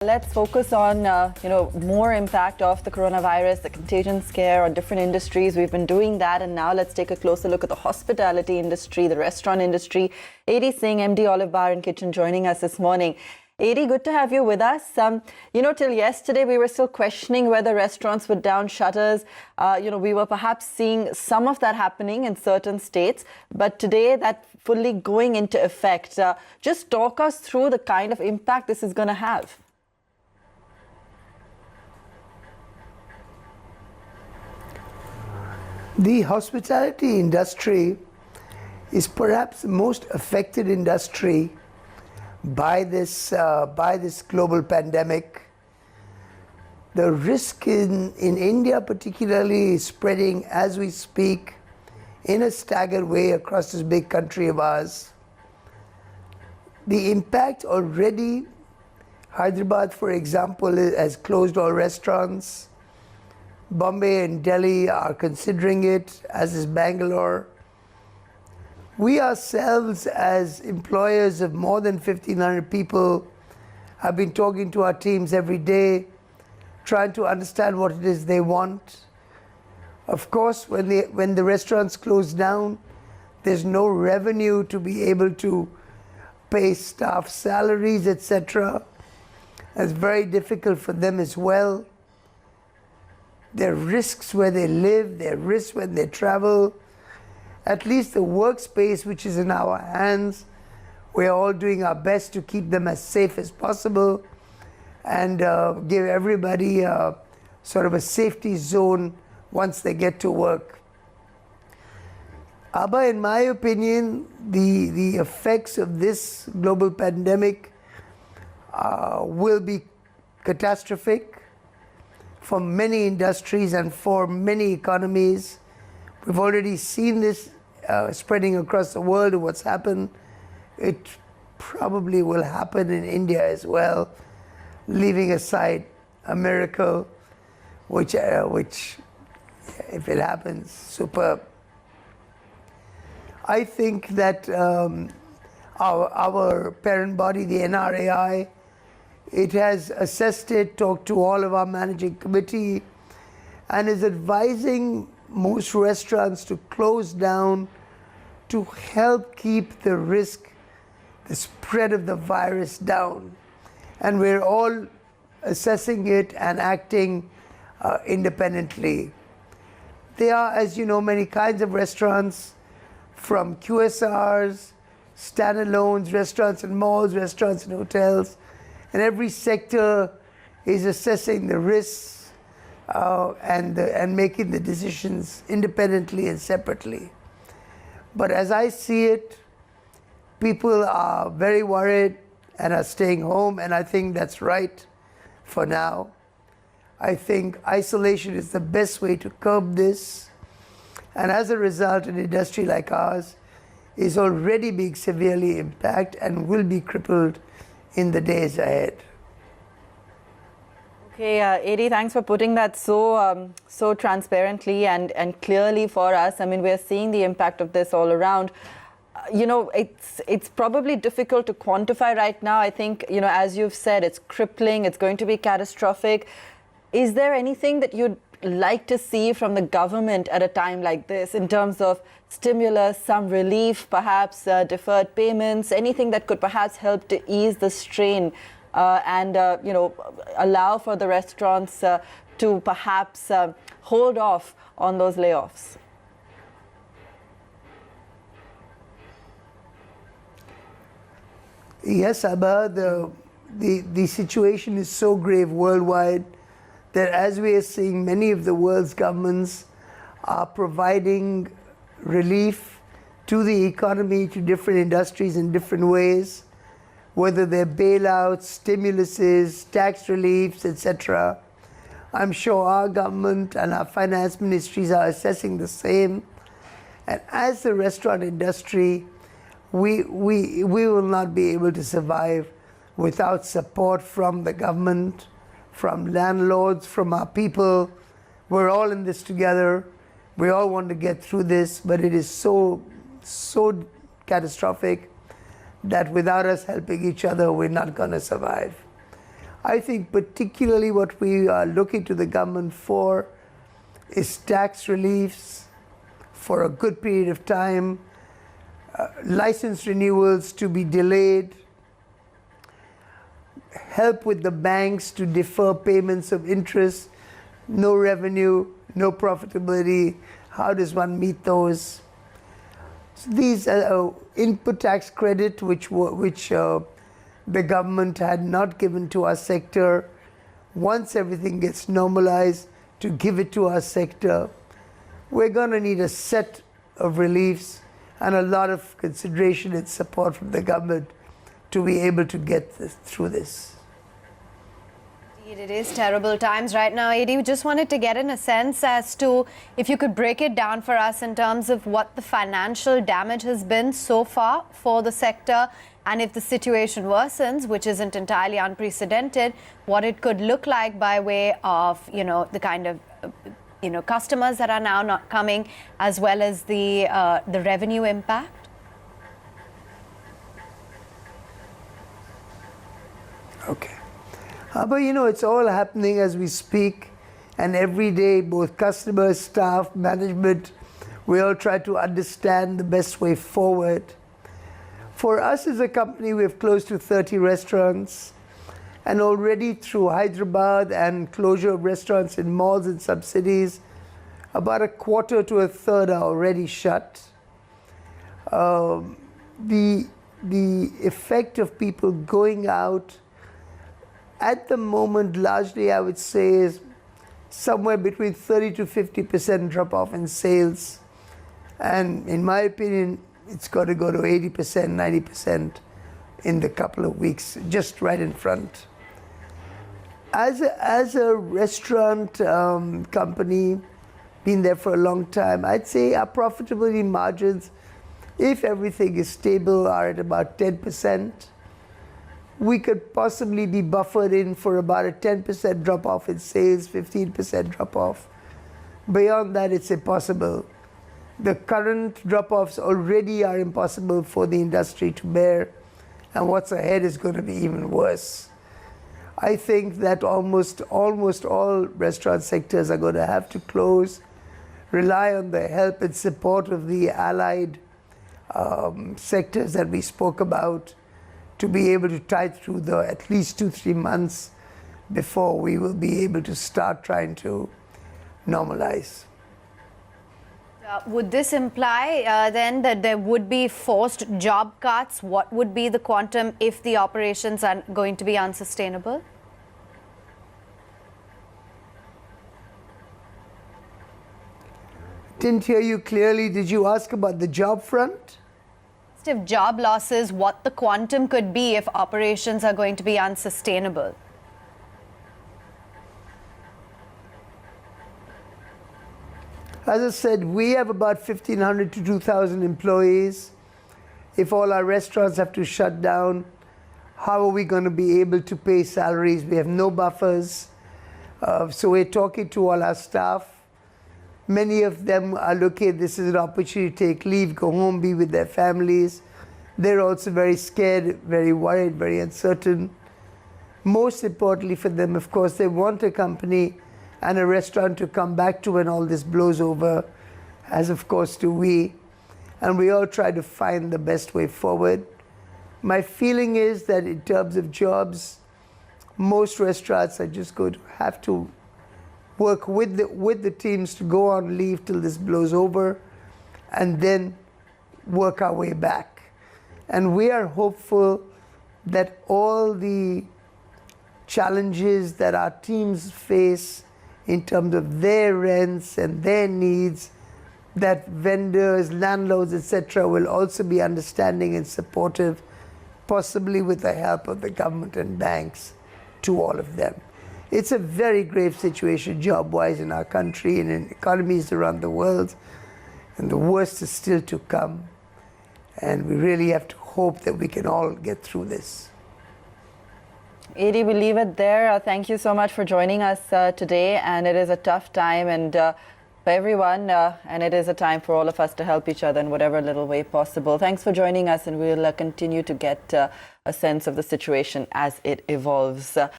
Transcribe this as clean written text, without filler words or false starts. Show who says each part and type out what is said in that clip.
Speaker 1: Let's focus on, more impact of the coronavirus, the contagion scare on different industries. We've been doing that, and now let's take a closer look at the hospitality industry, the restaurant industry. Singh, MD Olive Bar and Kitchen, joining us this morning. Good to have you with us. Till yesterday, we were still questioning whether restaurants would down shutters. We were perhaps seeing some of that happening in certain states, but today that fully going into effect. Just talk us through the kind of impact this is going to have.
Speaker 2: The hospitality industry is perhaps the most affected industry by this global pandemic. The risk in India particularly is spreading as we speak in a staggered way across this big country of ours. The impact already, Hyderabad, for example, has closed all restaurants. Bombay and Delhi are considering it, as is Bangalore. We ourselves, as employers of more than 1,500 people, have been talking to our teams every day, trying to understand what it is they want. Of course, when the restaurants close down, there's no revenue to be able to pay staff salaries, etc. It's very difficult for them as well. There are risks where they live, there are risks when they travel. At least the workspace, which is in our hands, we're all doing our best to keep them as safe as possible and give everybody sort of a safety zone once they get to work. Abba, in my opinion, the effects of this global pandemic will be catastrophic for many industries and for many economies. We've already seen this spreading across the world of what's happened. It probably will happen in India as well, leaving aside a miracle, which if it happens, superb. I think that our parent body, the NRAI, it has assessed it, talked to all of our managing committee, and is advising most restaurants to close down to help keep the risk, the spread of the virus down. And we're all assessing it and acting independently. There are, as you know, many kinds of restaurants, from QSRs, standalones, restaurants in malls, restaurants in hotels, and every sector is assessing the risks and making the decisions independently and separately. But as I see it, people are very worried and are staying home, and I think that's right for now. I think isolation is the best way to curb this, and as a result, an industry like ours is already being severely impacted and will be crippled in the days ahead.
Speaker 1: Okay, thanks for putting that so transparently and clearly for us. I mean, we're seeing the impact of this all around. It's probably difficult to quantify right now. I think, as you've said, it's crippling, it's going to be catastrophic. Is there anything that you'd like to see from the government at a time like this in terms of stimulus, some relief, perhaps deferred payments, anything that could perhaps help to ease the strain and allow for the restaurants to perhaps hold off on those layoffs?
Speaker 2: Yes, Abba, the situation is so grave worldwide that as we are seeing, many of the world's governments are providing relief to the economy, to different industries in different ways, whether they're bailouts, stimuluses, tax reliefs, etc. I'm sure our government and our finance ministries are assessing the same. And as the restaurant industry, we will not be able to survive without support from the government, from landlords, from our people. We're all in this together. We all want to get through this, but it is so catastrophic that without us helping each other, we're not going to survive. I think particularly what we are looking to the government for is tax reliefs for a good period of time, license renewals to be delayed, help with the banks to defer payments of interest, no revenue, no profitability. How does one meet those? So these input tax credit, which the government had not given to our sector, once everything gets normalized, to give it to our sector. We're going to need a set of reliefs and a lot of consideration and support from the government to be able to get through this.
Speaker 3: It is terrible times right now, AD. We just wanted to get in a sense as to if you could break it down for us in terms of what the financial damage has been so far for the sector, and if the situation worsens, which isn't entirely unprecedented, what it could look like by way of, the kind of, customers that are now not coming, as well as the revenue impact.
Speaker 2: Okay. But it's all happening as we speak, and every day both customers, staff, management, we all try to understand the best way forward. For us as a company, we have close to 30 restaurants, and already through Hyderabad and closure of restaurants in malls and some cities, about a quarter to a third are already shut. The effect of people going out at the moment, largely I would say, is somewhere between 30 to 50% drop off in sales. And in my opinion, it's got to go to 80%, 90% in the couple of weeks, just right in front. As a restaurant company, been there for a long time, I'd say our profitability margins, if everything is stable, are at about 10%. We could possibly be buffered in for about a 10% drop off in sales, 15% drop off. Beyond that, it's impossible. The current drop offs already are impossible for the industry to bear, and what's ahead is going to be even worse. I think that almost all restaurant sectors are going to have to close, rely on the help and support of the allied sectors that we spoke about, to be able to tide through the at least 2-3 months before we will be able to start trying to normalize.
Speaker 3: Would this imply then that there would be forced job cuts? What would be the quantum if the operations are going to be unsustainable?
Speaker 2: Didn't hear you clearly. Did you ask about the job front?
Speaker 3: If job losses, what the quantum could be if operations are going to be unsustainable?
Speaker 2: As I said, we have about 1,500 to 2,000 employees. If all our restaurants have to shut down, how are we going to be able to pay salaries? We have no buffers. So we're talking to all our staff. Many of them are looking at this as an opportunity to take leave, go home, be with their families. They're also very scared, very worried, very uncertain. Most importantly for them, of course, they want a company and a restaurant to come back to when all this blows over, as of course do we. And we all try to find the best way forward. My feeling is that in terms of jobs, most restaurants are just going to have to work with the teams to go on leave till this blows over, and then work our way back. And we are hopeful that all the challenges that our teams face in terms of their rents and their needs, that vendors, landlords, etc., will also be understanding and supportive, possibly with the help of the government and banks, to all of them. It's a very grave situation job-wise in our country and in economies around the world, and the worst is still to come. And we really have to hope that we can all get through this.
Speaker 1: Adi, we'll leave it there. Thank you so much for joining us today. And it is a tough time and for everyone, and it is a time for all of us to help each other in whatever little way possible. Thanks for joining us, and we'll continue to get a sense of the situation as it evolves.